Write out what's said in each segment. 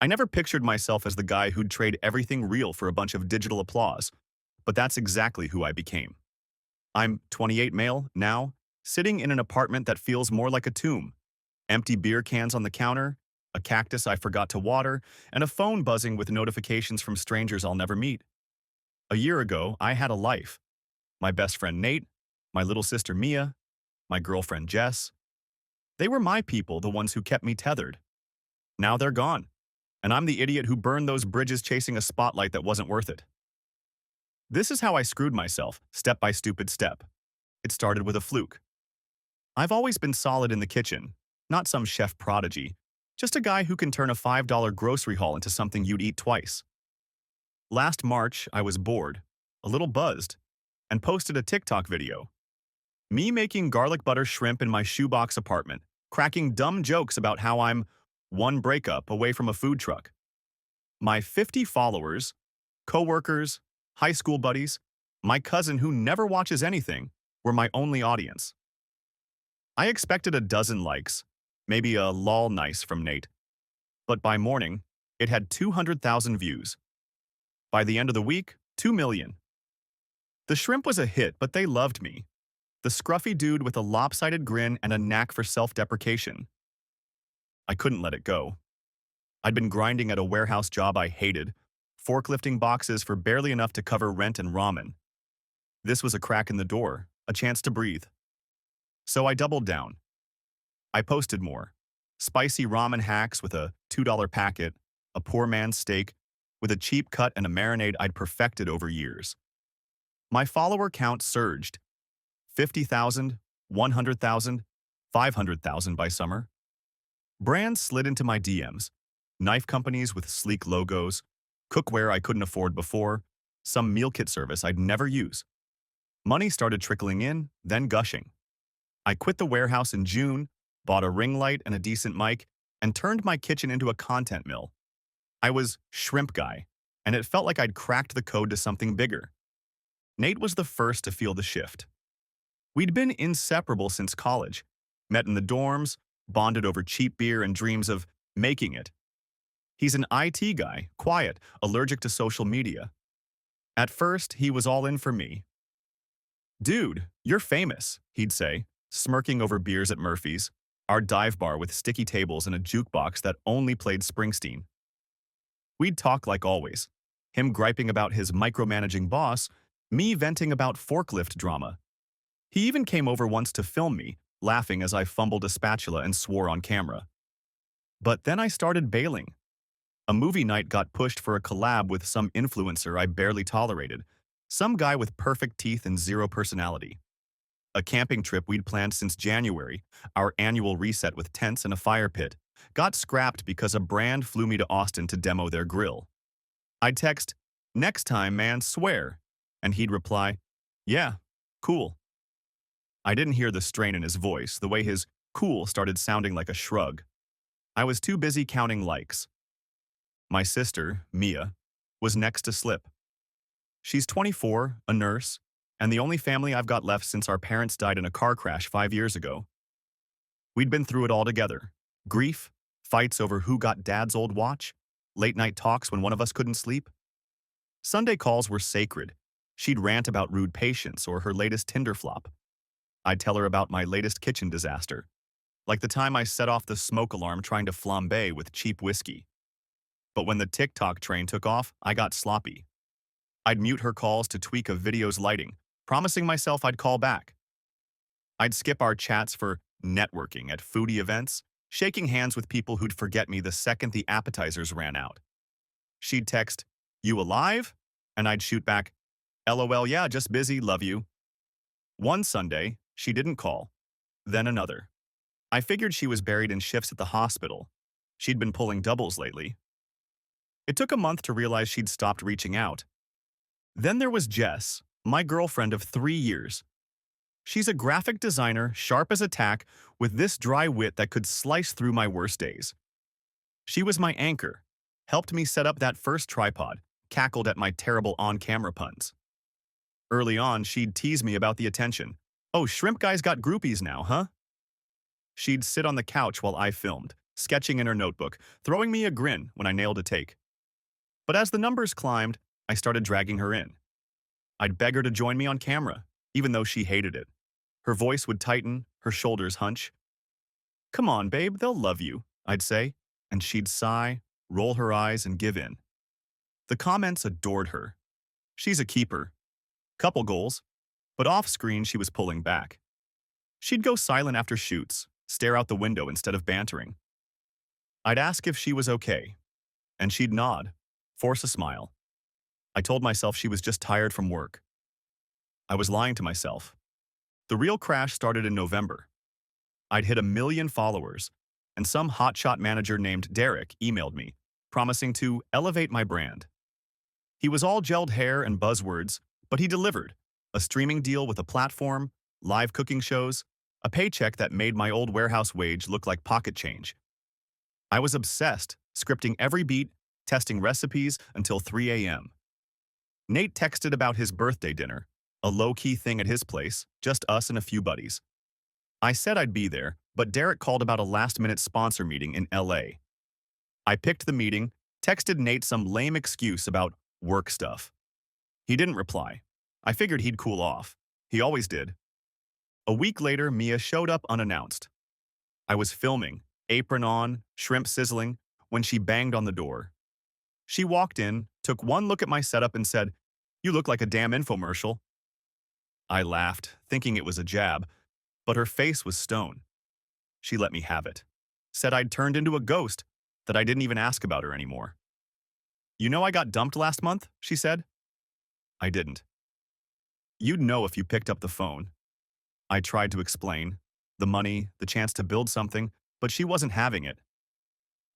I never pictured myself as the guy who'd trade everything real for a bunch of digital applause, but that's exactly who I became. I'm 28 male, now, sitting in an apartment that feels more like a tomb. Empty beer cans on the counter, a cactus I forgot to water, and a phone buzzing with notifications from strangers I'll never meet. A year ago, I had a life. My best friend Nate, my little sister Mia, my girlfriend Jess. They were my people, the ones who kept me tethered. Now they're gone, and I'm the idiot who burned those bridges chasing a spotlight that wasn't worth it. This is how I screwed myself, step by stupid step. It started with a fluke. I've always been solid in the kitchen, not some chef prodigy, just a guy who can turn a $5 grocery haul into something you'd eat twice. Last March, I was bored, a little buzzed, and posted a TikTok video. Me making garlic butter shrimp in my shoebox apartment, cracking dumb jokes about how I'm one breakup away from a food truck. My 50 followers, coworkers, high school buddies, my cousin who never watches anything, were my only audience. I expected a dozen likes, maybe a lol nice from Nate. But by morning, it had 200,000 views. By the end of the week, 2 million. The shrimp was a hit, but they loved me. The scruffy dude with a lopsided grin and a knack for self-deprecation. I couldn't let it go. I'd been grinding at a warehouse job I hated, forklifting boxes for barely enough to cover rent and ramen. This was a crack in the door, a chance to breathe. So I doubled down. I posted more. Spicy ramen hacks with a $2 packet, a poor man's steak, with a cheap cut and a marinade I'd perfected over years. My follower count surged. 50,000, 100,000, 500,000 by summer. Brands slid into my DMs. Knife companies with sleek logos, cookware I couldn't afford before, some meal kit service I'd never use. Money started trickling in, then gushing. I quit the warehouse in June, bought a ring light and a decent mic, and turned my kitchen into a content mill. I was Shrimp Guy, and it felt like I'd cracked the code to something bigger. Nate was the first to feel the shift. We'd been inseparable since college, met in the dorms, bonded over cheap beer and dreams of making it. He's an IT guy, quiet, allergic to social media. At first, he was all in for me. "Dude, you're famous," he'd say, smirking over beers at Murphy's, our dive bar with sticky tables and a jukebox that only played Springsteen. We'd talk like always, him griping about his micromanaging boss, me venting about forklift drama. He even came over once to film me, laughing as I fumbled a spatula and swore on camera. But then I started bailing. A movie night got pushed for a collab with some influencer I barely tolerated, some guy with perfect teeth and zero personality. A camping trip we'd planned since January, our annual reset with tents and a fire pit, got scrapped because a brand flew me to Austin to demo their grill. I'd text, "Next time, man, swear," and he'd reply, "Yeah, cool." I didn't hear the strain in his voice, the way his cool started sounding like a shrug. I was too busy counting likes. My sister, Mia, was next to slip. She's 24, a nurse, and the only family I've got left since our parents died in a car crash 5 years ago. We'd been through it all together. Grief, fights over who got dad's old watch, late-night talks when one of us couldn't sleep. Sunday calls were sacred. She'd rant about rude patients or her latest Tinder flop. I'd tell her about my latest kitchen disaster, like the time I set off the smoke alarm trying to flambe with cheap whiskey. But when the TikTok train took off, I got sloppy. I'd mute her calls to tweak a video's lighting, promising myself I'd call back. I'd skip our chats for networking at foodie events, shaking hands with people who'd forget me the second the appetizers ran out. She'd text, "You alive?" And I'd shoot back, "LOL, yeah, just busy, love you." One Sunday, she didn't call. Then another. I figured she was buried in shifts at the hospital. She'd been pulling doubles lately. It took a month to realize she'd stopped reaching out. Then there was Jess, my girlfriend of 3 years. She's a graphic designer, sharp as a tack, with this dry wit that could slice through my worst days. She was my anchor, helped me set up that first tripod, cackled at my terrible on-camera puns. Early on, she'd tease me about the attention. "Oh, Shrimp Guy's got groupies now, huh?" She'd sit on the couch while I filmed, sketching in her notebook, throwing me a grin when I nailed a take. But as the numbers climbed, I started dragging her in. I'd beg her to join me on camera, even though she hated it. Her voice would tighten, her shoulders hunch. "Come on, babe, they'll love you," I'd say, and she'd sigh, roll her eyes, and give in. The comments adored her. She's a keeper. Couple goals. But off-screen, she was pulling back. She'd go silent after shoots, stare out the window instead of bantering. I'd ask if she was okay, and she'd nod, force a smile. I told myself she was just tired from work. I was lying to myself. The real crash started in November. I'd hit 1 million followers, and some hotshot manager named Derek emailed me, promising to elevate my brand. He was all gelled hair and buzzwords, but he delivered. A streaming deal with a platform, live cooking shows, a paycheck that made my old warehouse wage look like pocket change. I was obsessed, scripting every beat, testing recipes until 3 a.m. Nate texted about his birthday dinner, a low-key thing at his place, just us and a few buddies. I said I'd be there, but Derek called about a last-minute sponsor meeting in LA. I picked the meeting, texted Nate some lame excuse about work stuff. He didn't reply. I figured he'd cool off. He always did. A week later, Mia showed up unannounced. I was filming, apron on, shrimp sizzling, when she banged on the door. She walked in, took one look at my setup and said, "You look like a damn infomercial." I laughed, thinking it was a jab, but her face was stone. She let me have it. Said I'd turned into a ghost, that I didn't even ask about her anymore. "You know I got dumped last month?" she said. I didn't. "You'd know if you picked up the phone." I tried to explain. The money, the chance to build something, but she wasn't having it.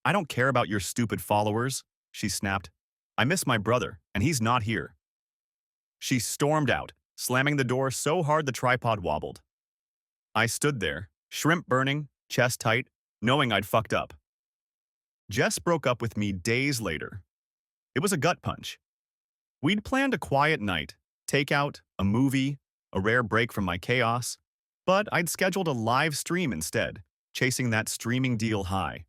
"I don't care about your stupid followers," she snapped. "I miss my brother, and he's not here." She stormed out, slamming the door so hard the tripod wobbled. I stood there, shrimp burning, chest tight, knowing I'd fucked up. Jess broke up with me days later. It was a gut punch. We'd planned a quiet night, takeout, a movie, a rare break from my chaos, but I'd scheduled a live stream instead, chasing that streaming deal high.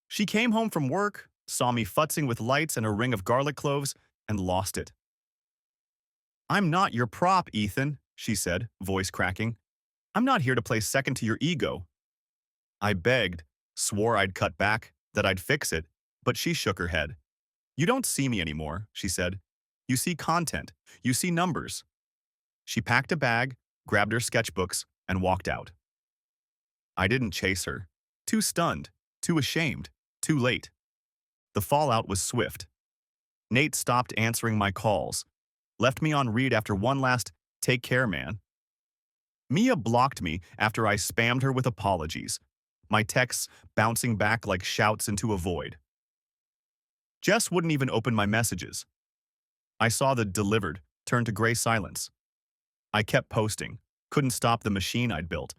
She came home from work, saw me futzing with lights and a ring of garlic cloves, and lost it. "I'm not your prop, Ethan," she said, voice cracking. "I'm not here to play second to your ego." I begged, swore I'd cut back, that I'd fix it, but she shook her head. "You don't see me anymore," she said. "You see content. You see numbers." She packed a bag, grabbed her sketchbooks, and walked out. I didn't chase her. Too stunned, too ashamed, too late. The fallout was swift. Nate stopped answering my calls, left me on read after one last "take care, man." Mia blocked me after I spammed her with apologies, my texts bouncing back like shouts into a void. Jess wouldn't even open my messages. I saw the "delivered" turn to gray silence. I kept posting, couldn't stop the machine I'd built,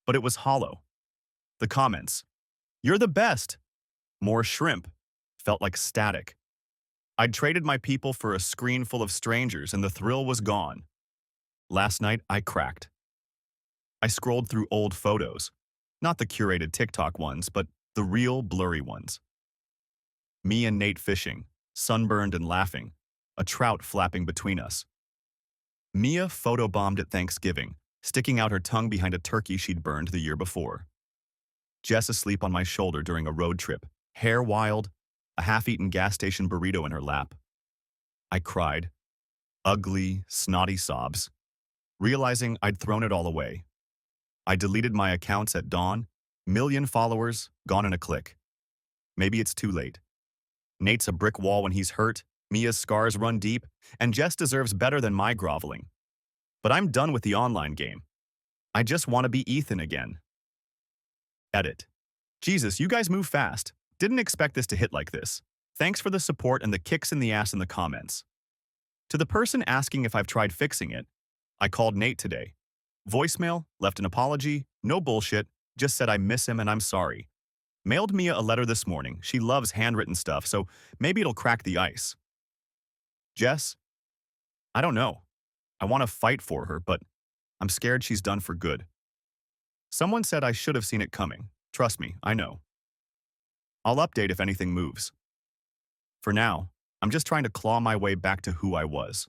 but it was hollow. The comments, "You're the best," "more shrimp," felt like static. I'd traded my people for a screen full of strangers and the thrill was gone. Last night, I cracked. I scrolled through old photos, not the curated TikTok ones, but the real blurry ones. Me and Nate fishing, sunburned and laughing, a trout flapping between us. Mia photobombed at Thanksgiving, sticking out her tongue behind a turkey she'd burned the year before. Jess asleep on my shoulder during a road trip, hair wild, a half-eaten gas station burrito in her lap. I cried. Ugly, snotty sobs, realizing I'd thrown it all away. I deleted my accounts at dawn, 1 million followers, gone in a click. Maybe it's too late. Nate's a brick wall when he's hurt, Mia's scars run deep, and Jess deserves better than my groveling. But I'm done with the online game. I just want to be Ethan again. Edit. Jesus, you guys move fast. Didn't expect this to hit like this. Thanks for the support and the kicks in the ass in the comments. To the person asking if I've tried fixing it, I called Nate today. Voicemail, left an apology, no bullshit, just said I miss him and I'm sorry. Mailed Mia a letter this morning. She loves handwritten stuff, so maybe it'll crack the ice. Jess? I don't know. I want to fight for her, but I'm scared she's done for good. Someone said I should have seen it coming. Trust me, I know. I'll update if anything moves. For now, I'm just trying to claw my way back to who I was.